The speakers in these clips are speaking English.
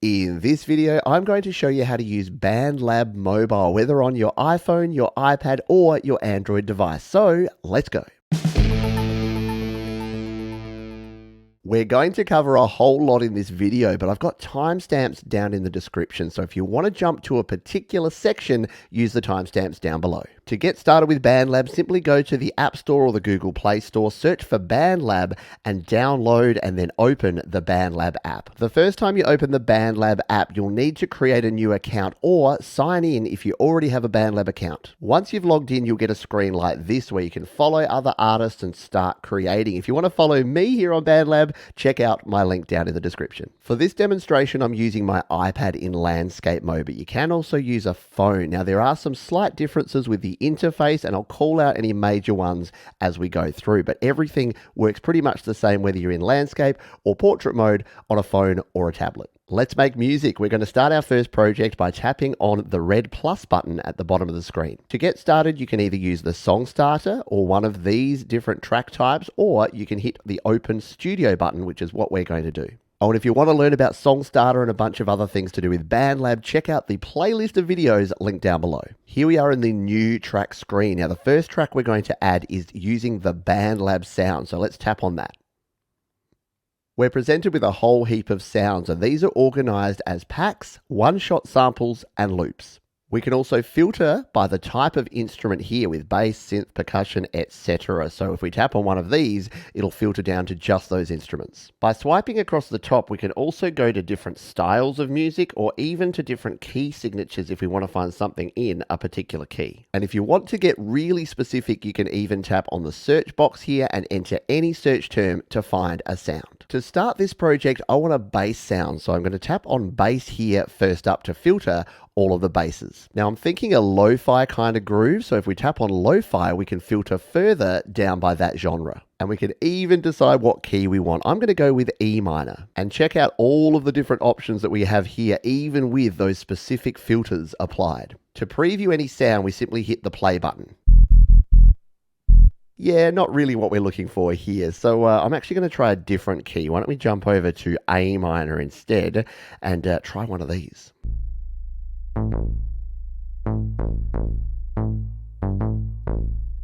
In this video, I'm going to show you how to use BandLab Mobile, whether on your iPhone, your iPad, or your Android device. So let's go. We're going to cover a whole lot in this video, but I've got timestamps down in the description. So if you want to jump to a particular section, use the timestamps down below. To get started with BandLab, simply go to the App Store or the Google Play Store, search for BandLab and download and then open the BandLab app. The first time you open the BandLab app, you'll need to create a new account or sign in if you already have a BandLab account. Once you've logged in, you'll get a screen like this where you can follow other artists and start creating. If you want to follow me here on BandLab, check out my link down in the description. For this demonstration, I'm using my iPad in landscape mode, but you can also use a phone. Now, there are some slight differences with the interface, and I'll call out any major ones as we go through, but everything works pretty much the same whether you're in landscape or portrait mode on a phone or a tablet. Let's make music. We're going to start our first project by tapping on the red plus button at the bottom of the screen. To get started, you can either use the song starter or one of these different track types, or you can hit the open studio button, which is what we're going to do. Oh, and if you want to learn about Song Starter and a bunch of other things to do with BandLab, check out the playlist of videos linked down below. Here we are in the new track screen. Now, the first track we're going to add is using the BandLab sound. So let's tap on that. We're presented with a whole heap of sounds, and these are organized as packs, one-shot samples, and loops. We can also filter by the type of instrument here with bass, synth, percussion, etc. So if we tap on one of these, it'll filter down to just those instruments. By swiping across the top, we can also go to different styles of music or even to different key signatures if we want to find something in a particular key. And if you want to get really specific, you can even tap on the search box here and enter any search term to find a sound. To start this project, I want a bass sound, so I'm going to tap on bass here first up to filter all of the basses. Now I'm thinking a lo-fi kind of groove, so if we tap on lo-fi, we can filter further down by that genre. And we can even decide what key we want. I'm going to go with E minor. And check out all of the different options that we have here, even with those specific filters applied. To preview any sound, we simply hit the play button. Yeah, not really what we're looking for here. So I'm actually going to try a different key. Why don't we jump over to A minor instead and try one of these.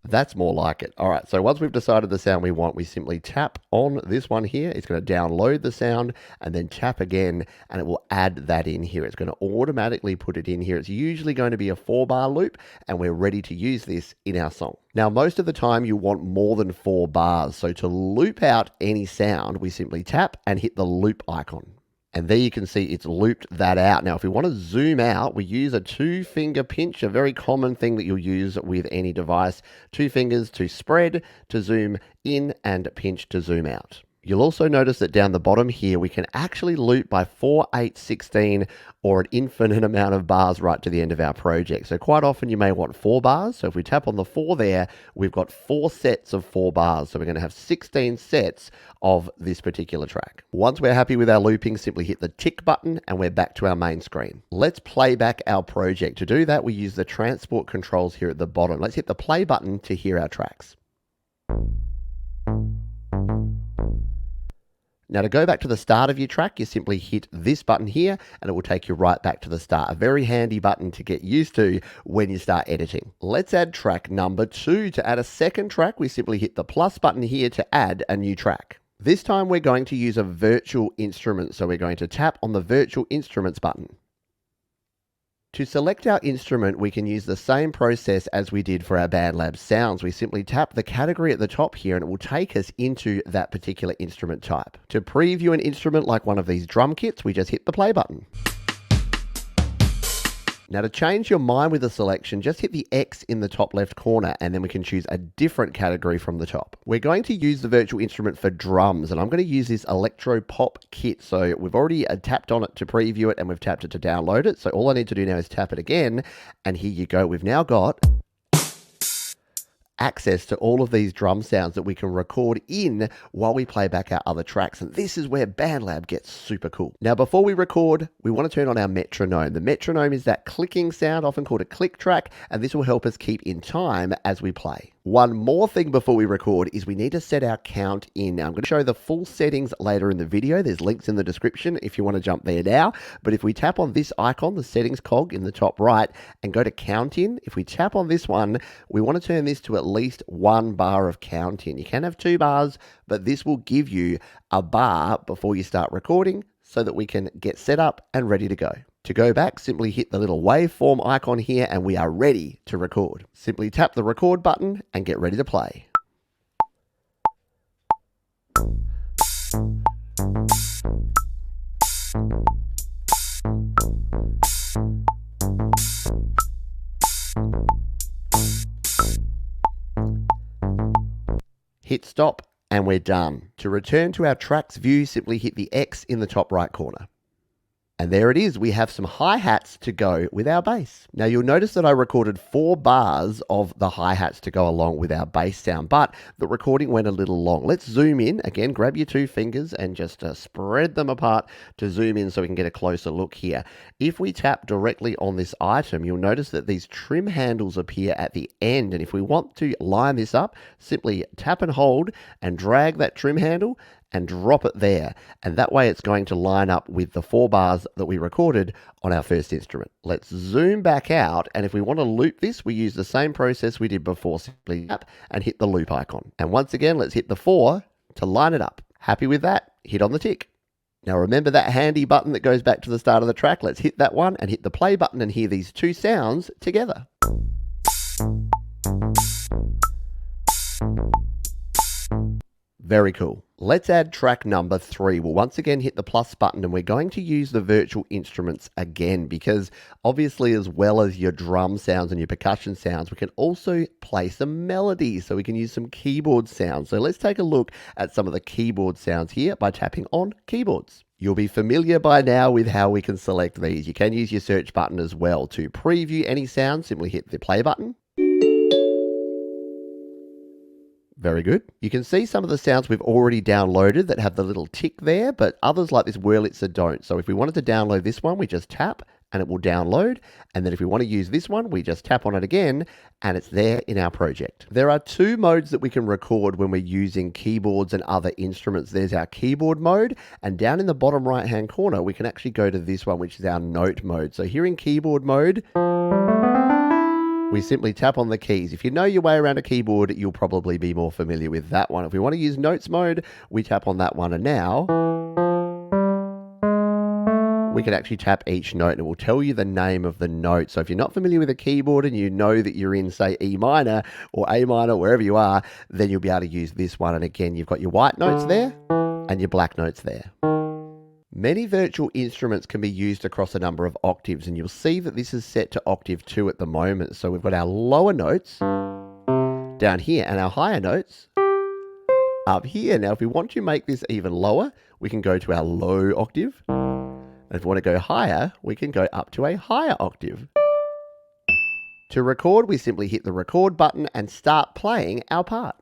That's more like it. All right, so once we've decided the sound we want, we simply tap on this one here. It's going to download the sound and then tap again, and it will add that in here. It's going to automatically put it in here. It's usually going to be a 4-bar loop, and we're ready to use this in our song. Now, most of the time you want more than 4 bars. So to loop out any sound, we simply tap and hit the loop icon. And there you can see it's looped that out. Now, if we want to zoom out, we use a 2-finger pinch, a very common thing that you'll use with any device. 2 fingers to spread, to zoom in, and pinch to zoom out. You'll also notice that down the bottom here, we can actually loop by 4, 8, 16, or an infinite amount of bars right to the end of our project. So quite often you may want 4 bars. So if we tap on the 4 there, we've got 4 sets of 4 bars. So we're going to have 16 sets of this particular track. Once we're happy with our looping, simply hit the tick button and we're back to our main screen. Let's play back our project. To do that, we use the transport controls here at the bottom. Let's hit the play button to hear our tracks. Now to go back to the start of your track, you simply hit this button here and it will take you right back to the start. A very handy button to get used to when you start editing. Let's add track number 2. To add a second track, we simply hit the plus button here to add a new track. This time we're going to use a virtual instrument, so we're going to tap on the virtual instruments button. To select our instrument, we can use the same process as we did for our BandLab sounds. We simply tap the category at the top here and it will take us into that particular instrument type. To preview an instrument like one of these drum kits, we just hit the play button. Now to change your mind with a selection, just hit the X in the top left corner and then we can choose a different category from the top. We're going to use the virtual instrument for drums, and I'm going to use this electro pop kit. So we've already tapped on it to preview it and we've tapped it to download it. So all I need to do now is tap it again, and here you go. We've now got access to all of these drum sounds that we can record in while we play back our other tracks. And this is where BandLab gets super cool. Now, before we record, we want to turn on our metronome. The metronome is that clicking sound, often called a click track, and this will help us keep in time as we play. One more thing before we record is we need to set our count in. Now, I'm going to show the full settings later in the video. There's links in the description if you want to jump there now. But if we tap on this icon, the settings cog in the top right, and go to count in, if we tap on this one, we want to turn this to at least 1 bar of count in. You can have 2 bars, but this will give you a bar before you start recording so that we can get set up and ready to go. To go back, simply hit the little waveform icon here and we are ready to record. Simply tap the record button and get ready to play. Hit stop and we're done. To return to our tracks view, simply hit the X in the top right corner. And there it is, we have some hi-hats to go with our bass. Now you'll notice that I recorded 4 bars of the hi-hats to go along with our bass sound, but the recording went a little long. Let's zoom in, again, grab your 2 fingers and just spread them apart to zoom in so we can get a closer look here. If we tap directly on this item, you'll notice that these trim handles appear at the end, and if we want to line this up, simply tap and hold and drag that trim handle and drop it there. And that way it's going to line up with the 4 bars that we recorded on our first instrument. Let's zoom back out. And if we want to loop this, we use the same process we did before. Simply tap and hit the loop icon. And once again, let's hit the 4 to line it up. Happy with that? Hit on the tick. Now remember that handy button that goes back to the start of the track. Let's hit that one and hit the play button and hear these 2 sounds together. Very cool. Let's add track number 3. We'll once again hit the plus button and we're going to use the virtual instruments again because obviously as well as your drum sounds and your percussion sounds, we can also play some melodies. So we can use some keyboard sounds. So let's take a look at some of the keyboard sounds here by tapping on keyboards. You'll be familiar by now with how we can select these. You can use your search button as well. To preview any sound, simply hit the play button. Very good. You can see some of the sounds we've already downloaded that have the little tick there, but others like this Wurlitzer don't. So if we wanted to download this one, we just tap and it will download. And then if we want to use this one, we just tap on it again and it's there in our project. There are 2 modes that we can record when we're using keyboards and other instruments. There's our keyboard mode, and down in the bottom right-hand corner, we can actually go to this one, which is our note mode. So here in keyboard mode, we simply tap on the keys. If you know your way around a keyboard, you'll probably be more familiar with that one. If we want to use notes mode, we tap on that one, and now we can actually tap each note and it will tell you the name of the note. So if you're not familiar with a keyboard and you know that you're in, say, E minor or A minor, wherever you are, then you'll be able to use this one. And again, you've got your white notes there and your black notes there. Many virtual instruments can be used across a number of octaves, and you'll see that this is set to octave 2 at the moment. So we've got our lower notes down here and our higher notes up here. Now, if we want to make this even lower, we can go to our low octave. And if we want to go higher, we can go up to a higher octave. To record, we simply hit the record button and start playing our part.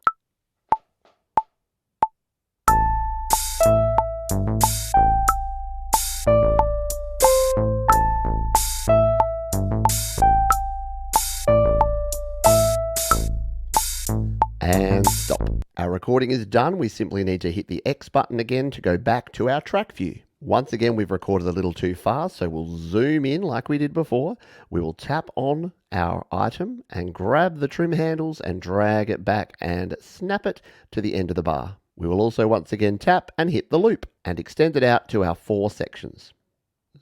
And stop. Our recording is done. We simply need to hit the X button again to go back to our track view. Once again, we've recorded a little too fast, so we'll zoom in like we did before. We will tap on our item and grab the trim handles and drag it back and snap it to the end of the bar. We will also once again tap and hit the loop and extend it out to our 4 sections.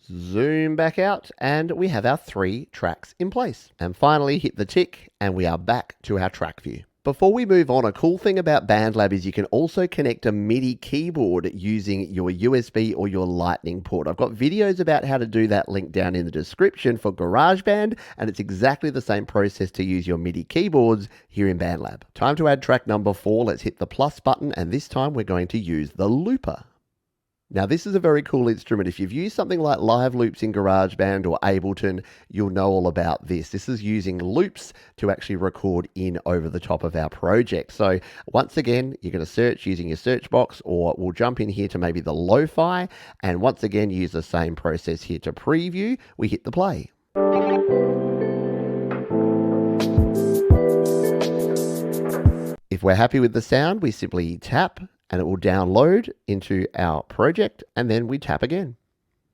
Zoom back out and we have our 3 tracks in place. And finally hit the tick and we are back to our track view. Before we move on, a cool thing about BandLab is you can also connect a MIDI keyboard using your USB or your Lightning port. I've got videos about how to do that linked down in the description for GarageBand, and it's exactly the same process to use your MIDI keyboards here in BandLab. Time to add track number 4. Let's hit the plus button, and this time we're going to use the looper. Now, this is a very cool instrument. If you've used something like Live Loops in GarageBand or Ableton, you'll know all about this. This is using loops to actually record in over the top of our project. So once again, you're going to search using your search box, or we'll jump in here to maybe the lo-fi, and once again, use the same process here to preview. We hit the play. If we're happy with the sound, we simply tap and it will download into our project, and then we tap again.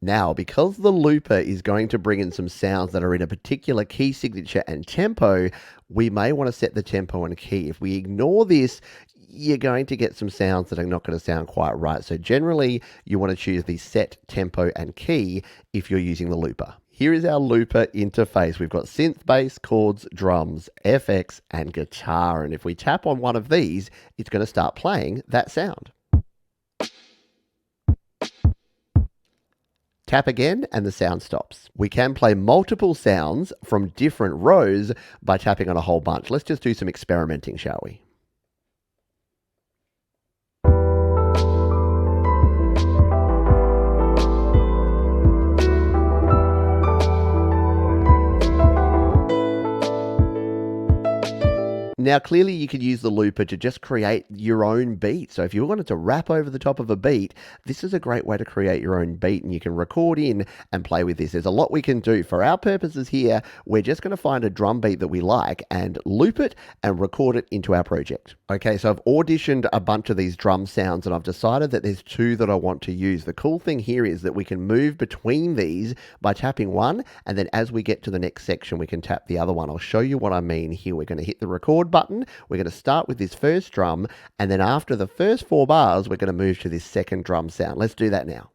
Now, because the looper is going to bring in some sounds that are in a particular key signature and tempo, we may want to set the tempo and key. If we ignore this, you're going to get some sounds that are not going to sound quite right. So generally, you want to choose the set tempo and key if you're using the looper. Here is our looper interface. We've got synth, bass, chords, drums, FX, and guitar. And if we tap on one of these, it's going to start playing that sound. Tap again and the sound stops. We can play multiple sounds from different rows by tapping on a whole bunch. Let's just do some experimenting, shall we? Now, clearly you could use the looper to just create your own beat. So if you wanted to rap over the top of a beat, this is a great way to create your own beat, and you can record in and play with this. There's a lot we can do. For our purposes here, we're just going to find a drum beat that we like and loop it and record it into our project. Okay, so I've auditioned a bunch of these drum sounds and I've decided that there's two that I want to use. The cool thing here is that we can move between these by tapping one, and then as we get to the next section, we can tap the other one. I'll show you what I mean here. We're going to hit the record button. We're going to start with this first drum, and then after the first 4 bars, we're going to move to this second drum sound. Let's do that now.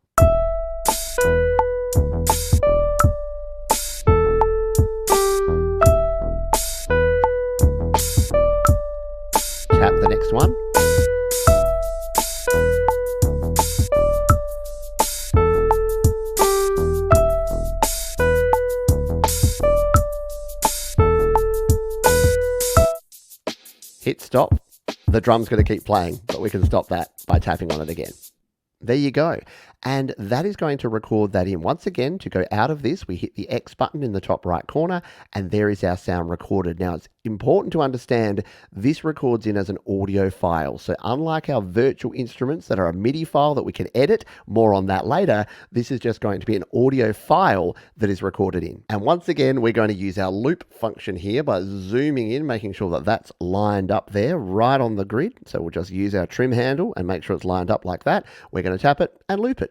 Tap the next one. Hit stop. The drum's going to keep playing, but we can stop that by tapping on it again. There you go. And that is going to record that in. Once again, to go out of this, we hit the X button in the top right corner, and there is our sound recorded. Now, it's important to understand this records in as an audio file. So unlike our virtual instruments that are a MIDI file that we can edit, more on that later, this is just going to be an audio file that is recorded in. And once again, we're going to use our loop function here by zooming in, making sure that that's lined up there right on the grid. So we'll just use our trim handle and make sure it's lined up like that. We're going to tap it and loop it.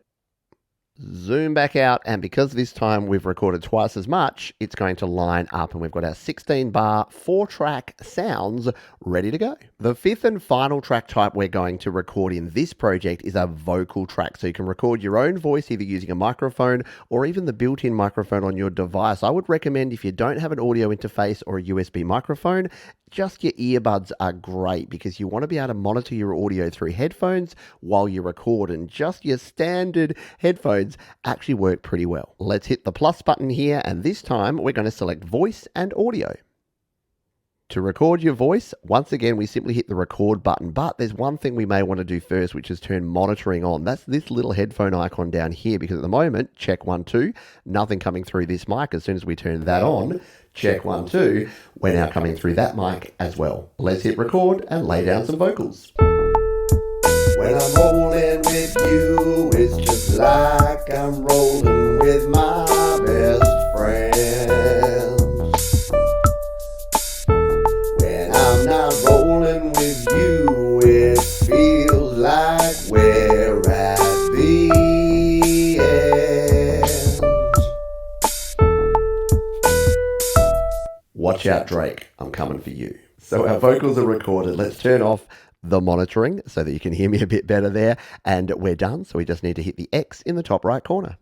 Zoom back out, and because this time we've recorded twice as much, it's going to line up, and we've got our 16-bar 4-track sounds ready to go. The fifth and final track type we're going to record in this project is a vocal track. So you can record your own voice either using a microphone or even the built-in microphone on your device. I would recommend, if you don't have an audio interface or a USB microphone, just your earbuds are great, because you want to be able to monitor your audio through headphones while you record, and just your standard headphones actually work pretty well. Let's hit the plus button here, and this time we're going to select voice and audio. To record your voice, once again, we simply hit the record button, but there's one thing we may want to do first, which is turn monitoring on. That's this little headphone icon down here, because at the moment, check 1, 2, nothing coming through this mic. As soon as we turn that on, check 1, 2, we're now coming through that mic as well. Let's hit record and lay down some vocals. When I'm rolling with you, it's just like I'm rolling with my best friend. When I'm not rolling with you, it feels like we're at the end. Watch out, Drake, I'm coming for you. So our vocals are recorded. Let's turn off the monitoring so that you can hear me a bit better there, and we're done. So we just need to hit the X in the top right corner.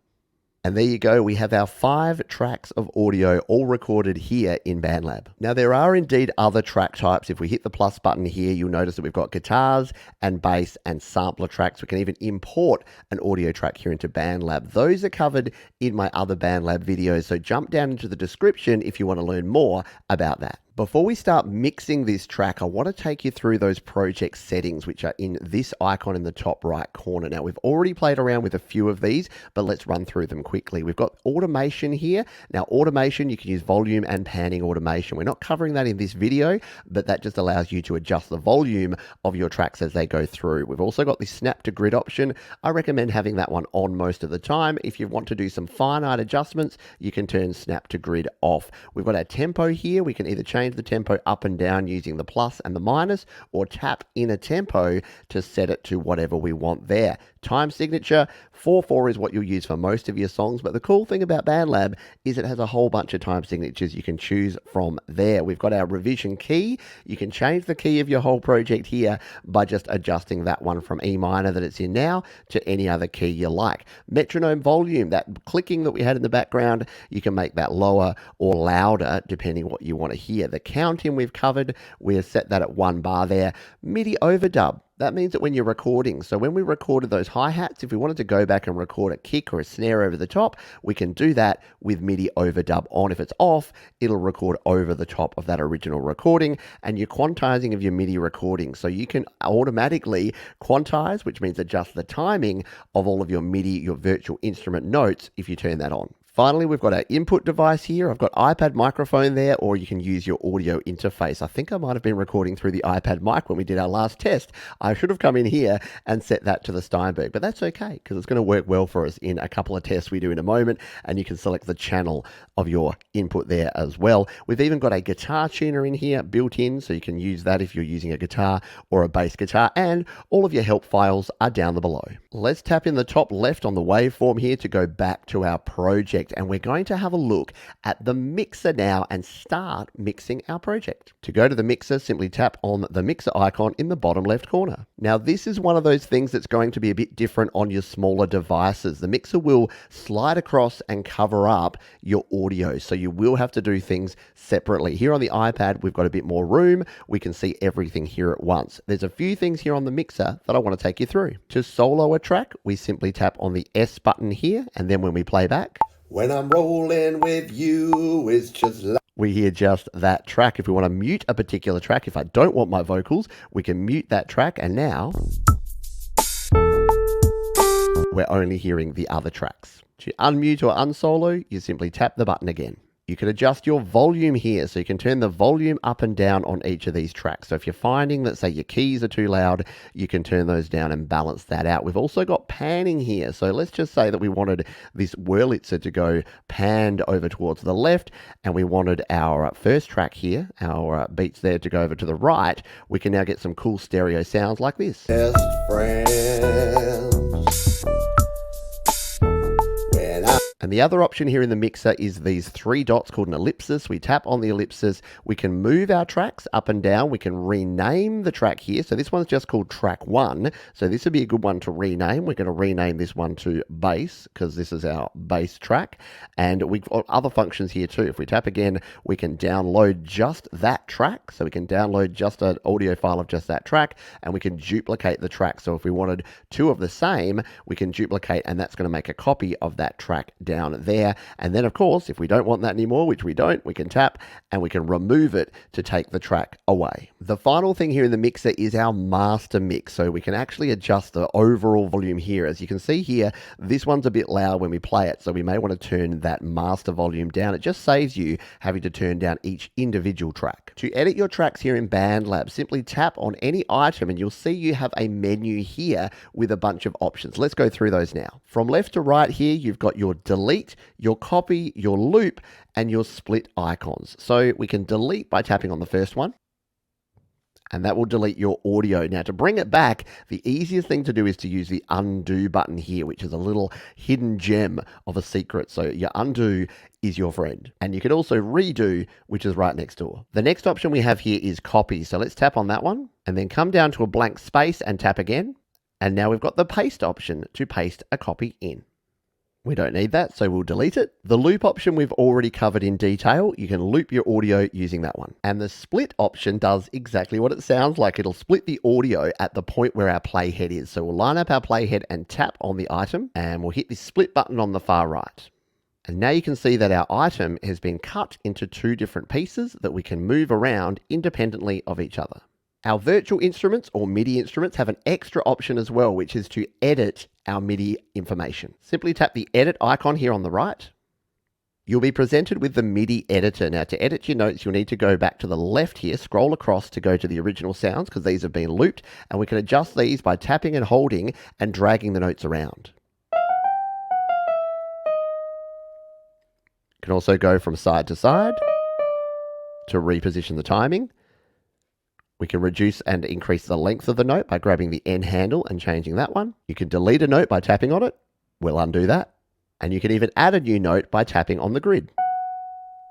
And there you go, we have our 5 tracks of audio all recorded here in BandLab. Now, there are indeed other track types. If we hit the plus button here, you'll notice that we've got guitars and bass and sampler tracks. We can even import an audio track here into BandLab. Those are covered in my other BandLab videos, so jump down into the description if you want to learn more about that. Before we start mixing this track, I want to take you through those project settings, which are in this icon in the top right corner. Now, we've already played around with a few of these, but let's run through them quickly. We've got automation here. Now, automation, you can use volume and panning automation. We're not covering that in this video, but that just allows you to adjust the volume of your tracks as they go through. We've also got the snap to grid option. I recommend having that one on most of the time. If you want to do some finite adjustments, you can turn snap to grid off. We've got our tempo here. We can either change change the tempo up and down using the plus and the minus, or tap in a tempo to set it to whatever we want there. Time signature, 4/4 is what you'll use for most of your songs, but the cool thing about BandLab is it has a whole bunch of time signatures you can choose from there. We've got our revision key. You can change the key of your whole project here by just adjusting that one from E minor that it's in now to any other key you like. Metronome volume, that clicking that we had in the background, you can make that lower or louder depending what you want to hear. The counting we've covered, we've set that at 1 bar there. MIDI overdub. That means that when you're recording, so when we recorded those hi-hats, if we wanted to go back and record a kick or a snare over the top, we can do that with MIDI overdub on. If it's off, it'll record over the top of that original recording, and you're quantizing of your MIDI recording. So you can automatically quantize, which means adjust the timing of all of your MIDI, your virtual instrument notes, if you turn that on. Finally, we've got our input device here. I've got iPad microphone there, or you can use your audio interface. I think I might have been recording through the iPad mic when we did our last test. I should have come in here and set that to the Steinberg, but that's okay because it's going to work well for us in a couple of tests we do in a moment, and you can select the channel of your input there as well. We've even got a guitar tuner in here built in, so you can use that if you're using a guitar or a bass guitar, and all of your help files are down below. Let's tap in the top left on the waveform here to go back to our project. And we're going to have a look at the mixer now and start mixing our project. To go to the mixer, simply tap on the mixer icon in the bottom left corner. Now, this is one of those things that's going to be a bit different on your smaller devices. The mixer will slide across and cover up your audio, so you will have to do things separately. Here on the iPad, we've got a bit more room. We can see everything here at once. There's a few things here on the mixer that I want to take you through. To solo a track, we simply tap on the S button here, and then when we play back, when I'm rolling with you, it's just like... we hear just that track. If we want to mute a particular track, if I don't want my vocals, we can mute that track, and now we're only hearing the other tracks. To unmute or unsolo, you simply tap the button again. You can adjust your volume here, so you can turn the volume up and down on each of these tracks. So if you're finding that, say, your keys are too loud, you can turn those down and balance that out. We've also got panning here. So let's just say that we wanted this Wurlitzer to go panned over towards the left, and we wanted our first track here, our beats there, to go over to the right. We can now get some cool stereo sounds like this. Best friends. And the other option here in the mixer is these 3 dots called an ellipsis. We tap on the ellipsis. We can move our tracks up and down. We can rename the track here. So this one's just called track 1. So this would be a good one to rename. We're going to rename this one to bass because this is our bass track. And we've got other functions here too. If we tap again, we can download just that track. So we can download just an audio file of just that track, and we can duplicate the track. So if we wanted 2 of the same, we can duplicate, and that's going to make a copy of that track down there. And then, of course, if we don't want that anymore, which we don't, we can tap and we can remove it to take the track away. The final thing here in the mixer is our master mix. So we can actually adjust the overall volume here. As you can see here, this one's a bit loud when we play it, so we may want to turn that master volume down. It just saves you having to turn down each individual track. To edit your tracks here in BandLab, simply tap on any item and you'll see you have a menu here with a bunch of options. Let's go through those now. From left to right here, you've got your delete, your copy, your loop, and your split icons. So we can delete by tapping on the first one, and that will delete your audio. Now, to bring it back, the easiest thing to do is to use the undo button here, which is a little hidden gem of a secret. So your undo is your friend. And you can also redo, which is right next door. The next option we have here is copy. So let's tap on that one and then come down to a blank space and tap again. And now we've got the paste option to paste a copy in. We don't need that, so we'll delete it. The loop option we've already covered in detail. You can loop your audio using that one. And the split option does exactly what it sounds like. It'll split the audio at the point where our playhead is. So we'll line up our playhead and tap on the item, and we'll hit the split button on the far right. And now you can see that our item has been cut into 2 different pieces that we can move around independently of each other. Our virtual instruments or MIDI instruments have an extra option as well, which is to edit our MIDI information. Simply tap the edit icon here on the right. You'll be presented with the MIDI editor. Now, to edit your notes, you'll need to go back to the left here, scroll across to go to the original sounds because these have been looped, and we can adjust these by tapping and holding and dragging the notes around. You can also go from side to side, to reposition the timing. We can reduce and increase the length of the note by grabbing the N handle and changing that one. You can delete a note by tapping on it. We'll undo that. And you can even add a new note by tapping on the grid.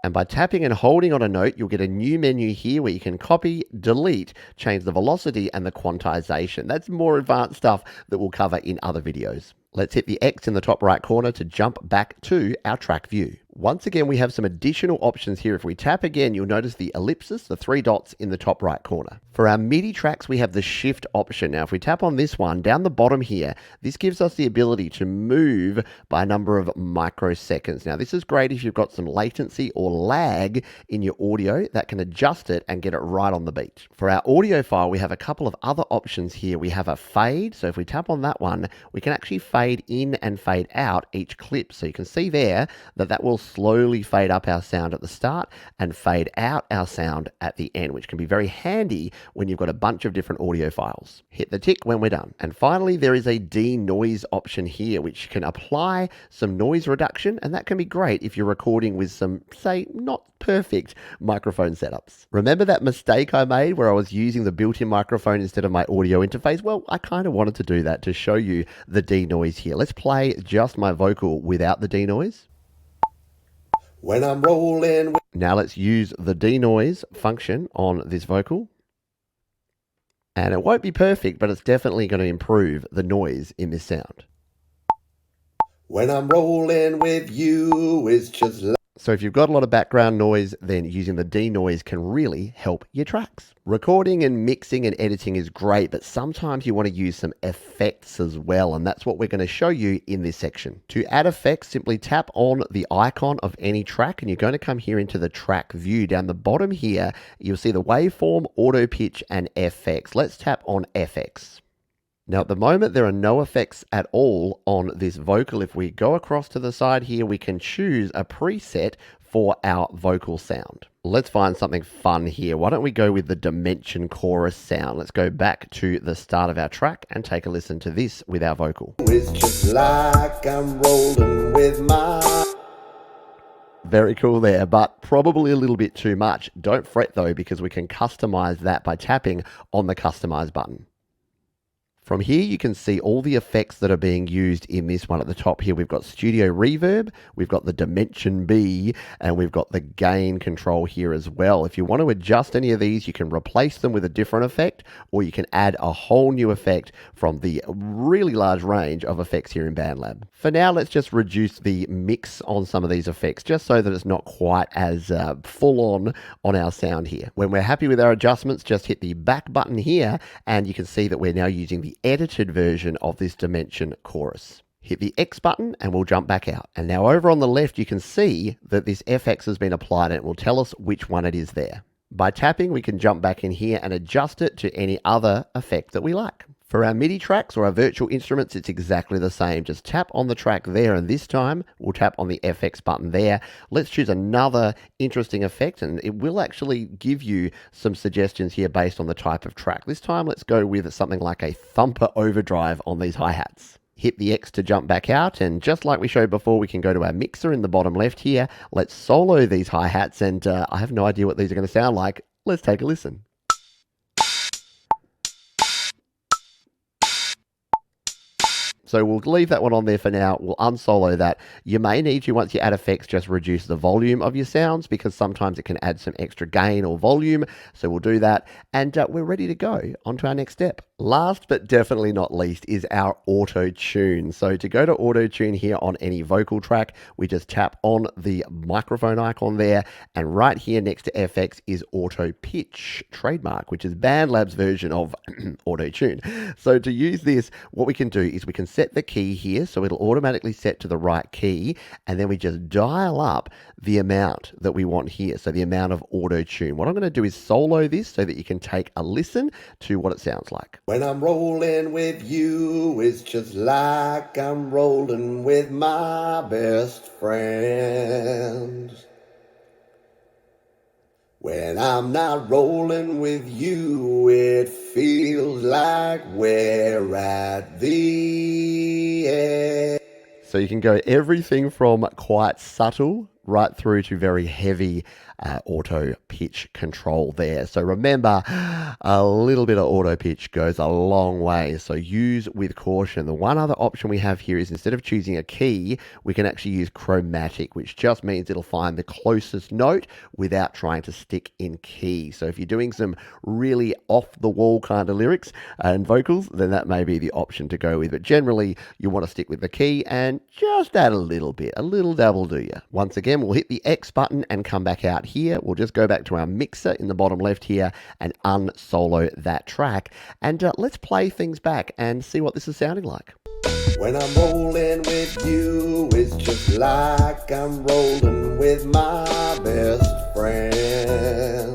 And by tapping and holding on a note, you'll get a new menu here where you can copy, delete, change the velocity and the quantization. That's more advanced stuff that we'll cover in other videos. Let's hit the X in the top right corner to jump back to our track view. Once again, we have some additional options here. If we tap again, you'll notice the ellipsis, the 3 dots in the top right corner. For our MIDI tracks, we have the shift option. Now, if we tap on this one, down the bottom here, this gives us the ability to move by a number of microseconds. Now, this is great if you've got some latency or lag in your audio that can adjust it and get it right on the beat. For our audio file, we have a couple of other options here. We have a fade. So if we tap on that one, we can actually fade in and fade out each clip. So you can see there that will slowly fade up our sound at the start and fade out our sound at the end, which can be very handy when you've got a bunch of different audio files. Hit the tick when we're done. And finally, there is a denoise option here, which can apply some noise reduction, and that can be great if you're recording with some, say, not perfect microphone setups. Remember that mistake I made where I was using the built-in microphone instead of my audio interface? Well, I kind of wanted to do that to show you the denoise here. Let's play just my vocal without the denoise. When I'm rolling. Now let's use the denoise function on this vocal. And it won't be perfect, but it's definitely going to improve the noise in this sound. When I'm rolling with you, it's just like... So if you've got a lot of background noise, then using the denoise can really help your tracks. Recording and mixing and editing is great, but sometimes you want to use some effects as well, and that's what we're going to show you in this section. To add effects, simply tap on the icon of any track, and you're going to come here into the track view. Down the bottom here, you'll see the waveform, auto pitch, and FX. Let's tap on FX. Now at the moment, there are no effects at all on this vocal. If we go across to the side here, we can choose a preset for our vocal sound. Let's find something fun here. Why don't we go with the dimension chorus sound? Let's go back to the start of our track and take a listen to this with our vocal. It's just like I'm rolling with my... Very cool there, but probably a little bit too much. Don't fret though, because we can customize that by tapping on the customize button. From here, you can see all the effects that are being used in this one. At the top here, we've got studio reverb, we've got the dimension B, and we've got the gain control here as well. If you want to adjust any of these, you can replace them with a different effect, or you can add a whole new effect from the really large range of effects here in BandLab. For now, let's just reduce the mix on some of these effects, just so that it's not quite as full on our sound here. When we're happy with our adjustments, just hit the back button here, and you can see that we're now using the edited version of this dimension chorus. Hit the X button and we'll jump back out. And now over on the left, you can see that this FX has been applied and it will tell us which one it is there. By tapping, we can jump back in here and adjust it to any other effect that we like. For our MIDI tracks or our virtual instruments, it's exactly the same. Just tap on the track there, and this time we'll tap on the FX button there. Let's choose another interesting effect, and it will actually give you some suggestions here based on the type of track. This time, let's go with something like a thumper overdrive on these hi-hats. Hit the X to jump back out, and just like we showed before, we can go to our mixer in the bottom left here. Let's solo these hi-hats, and I have no idea what these are going to sound like. Let's take a listen. So we'll leave that one on there for now. We'll unsolo that. You may need to, once you add effects, just reduce the volume of your sounds, because sometimes it can add some extra gain or volume. So we'll do that. And we're ready to go on to our next step. Last but definitely not least is our AutoTune. So to go to AutoTune here on any vocal track, we just tap on the microphone icon there. And right here next to FX is Auto Pitch trademark, which is BandLab's version of AutoTune. So to use this, what we can do is we can set the key here, so it'll automatically set to the right key, and then we just dial up the amount that we want here, so the amount of auto-tune. What I'm going to do is solo this so that you can take a listen to what it sounds like. When I'm rolling with you, it's just like I'm rolling with my best friend. When I'm not rolling with you, it feels like we're at the end. So you can go everything from quite subtle right through to very heavy auto pitch control there. So remember, a little bit of auto pitch goes a long way, so use with caution. The one other option we have here is instead of choosing a key, we can actually use chromatic, which just means it'll find the closest note without trying to stick in key. So if you're doing some really off the wall kind of lyrics and vocals, then that may be the option to go with. But generally, you want to stick with the key and just add a little bit, a little dabble do ya. Once again, we'll hit the X button and come back out here. We'll just go back to our mixer in the bottom left here and unsolo that track. And let's play things back and see what this is sounding like. When I'm rolling with you, it's just like I'm rolling with my best friend.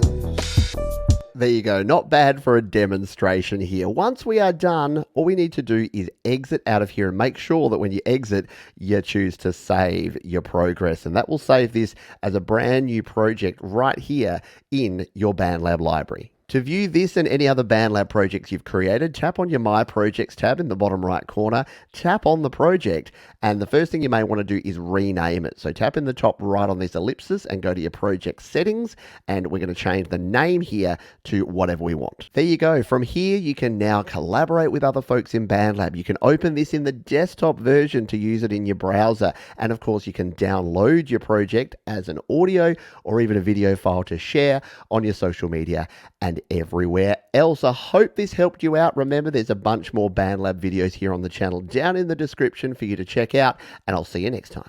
There you go. Not bad for a demonstration here. Once we are done, all we need to do is exit out of here and make sure that when you exit, you choose to save your progress. And that will save this as a brand new project right here in your BandLab library. To view this and any other BandLab projects you've created, tap on your My Projects tab in the bottom right corner, tap on the project, and the first thing you may want to do is rename it. So tap in the top right on this ellipsis and go to your project settings, and we're going to change the name here to whatever we want. There you go. From here, you can now collaborate with other folks in BandLab. You can open this in the desktop version to use it in your browser, and of course, you can download your project as an audio or even a video file to share on your social media and everywhere else. I hope this helped you out. Remember, there's a bunch more BandLab videos here on the channel down in the description for you to check out, and I'll see you next time.